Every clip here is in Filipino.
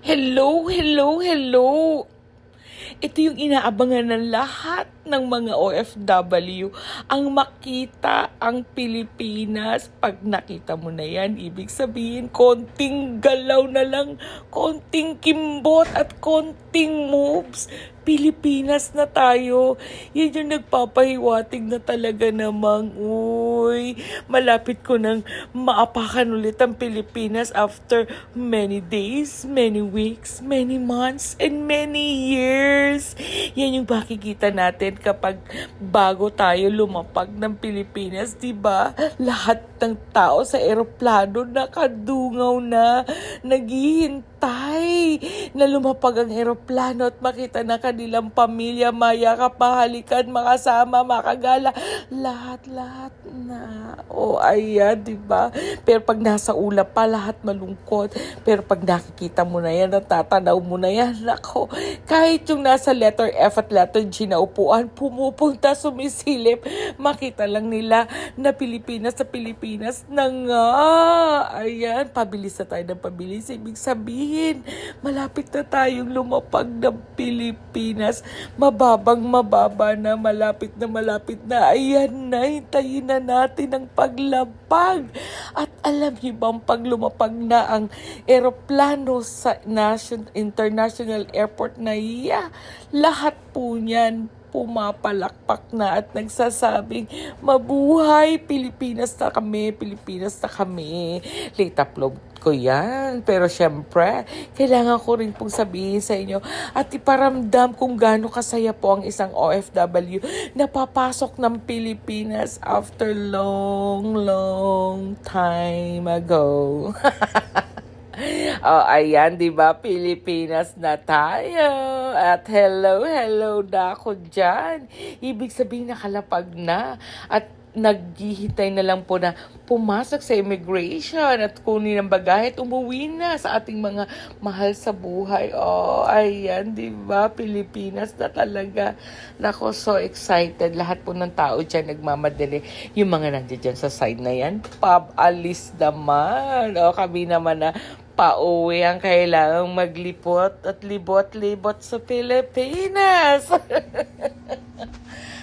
Hello, hello, hello! Ito yung inaabangan ng lahat ng mga OFW, ang makita ang Pilipinas. Pag nakita mo na yan, ibig sabihin, konting galaw na lang, konting kimbot at konting moves, Pilipinas na tayo. Yan yung nagpapahiwatig na talaga namang, uy, malapit ko nang maapakan ulit ang Pilipinas after many days, many weeks, many months, and many years. Yan yung makikita natin kapag bago tayo lumapag ng Pilipinas, di ba? Lahat ng tao sa eroplano nakadungaw na, naghihintay na lumapag ang eroplano at makita na kanilang pamilya, mayakap, mahalikan, makasama, makagala, lahat na. O ayan, di ba? Pero pag nasa ulap pa, lahat malungkot. Pero pag nakikita mo na yan, natatanaw mo na yan, nako, kahit yung nasa letter F at letter G na upuan, pumupunta, sumisilip, makita lang nila na Pilipinas na nga. Ayan, pabilis na tayo ng pabilis. Ibig sabihin, malapit na tayong lumapag ng Pilipinas. Mababa na, malapit na. Ayan na, hintayin na natin ang paglapag. At alam niyo bang pag lumapag na ang eroplano sa International Airport na lahat po niyan pumapalakpak na at nagsasabing, mabuhay, Pilipinas na kami. Late upload ko yan. Pero syempre, kailangan ko rin pong sabihin sa inyo at iparamdam kung gaano kasaya po ang isang OFW na papasok ng Pilipinas after long time ago. Oh, ayan, di ba? Pilipinas na tayo. At hello na ako dyan. Ibig sabihin, nakalapag na. At naghihintay na lang po na pumasok sa immigration at kunin ang bagahe at umuwi na sa ating mga mahal sa buhay. Oh, ayan, di ba? Pilipinas na talaga. Nako, so excited. Lahat po ng tao dyan nagmamadali. Yung mga nandiyan dyan sa side na yan, alis naman. O, kami naman na pauwi ang kailangang maglipot at libot sa Pilipinas.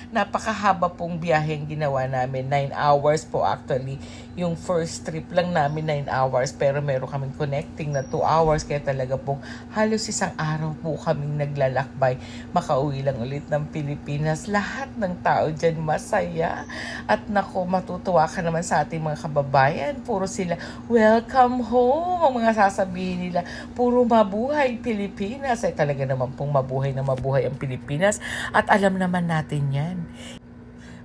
Napakahaba pong biyaheng ginawa namin. 9 hours po actually. Yung first trip lang namin 9 hours. Pero meron kaming connecting na 2 hours. Kaya talaga pong halos isang araw po kaming naglalakbay. Makauwi lang ulit ng Pilipinas. Lahat ng tao dyan masaya. At nako, matutuwa ka naman sa ating mga kababayan. Puro sila, welcome home. Ang mga sasabihin nila, puro mabuhay Pilipinas. Ay talaga naman pong mabuhay na mabuhay ang Pilipinas. At alam naman natin yan.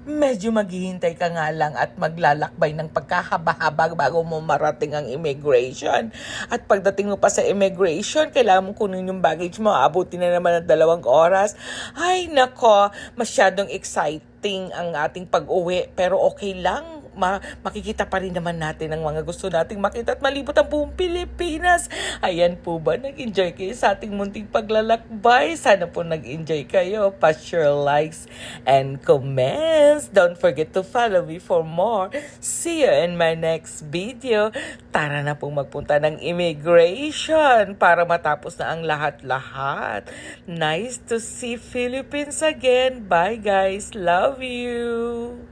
Medyo maghihintay ka nga lang at maglalakbay ng pagkahaba-haba bago mo marating ang immigration. At pagdating mo pa sa immigration, kailangan mo kunin yung baggage mo. Abutin na naman ng 2 oras. Ay nako, masyadong exciting ang ating pag-uwi. Pero okay lang. Makikita pa rin naman natin ang mga gusto nating makita at malibot ang buong Pilipinas. Ayan po ba? Nag-enjoy kayo sa ating munting paglalakbay? Sana po nag-enjoy kayo. Pa-share, likes, and comments. Don't forget to follow me for more. See you in my next video. Tara na pong magpunta ng immigration para matapos na ang lahat-lahat. Nice to see Philippines again. Bye guys. Love you.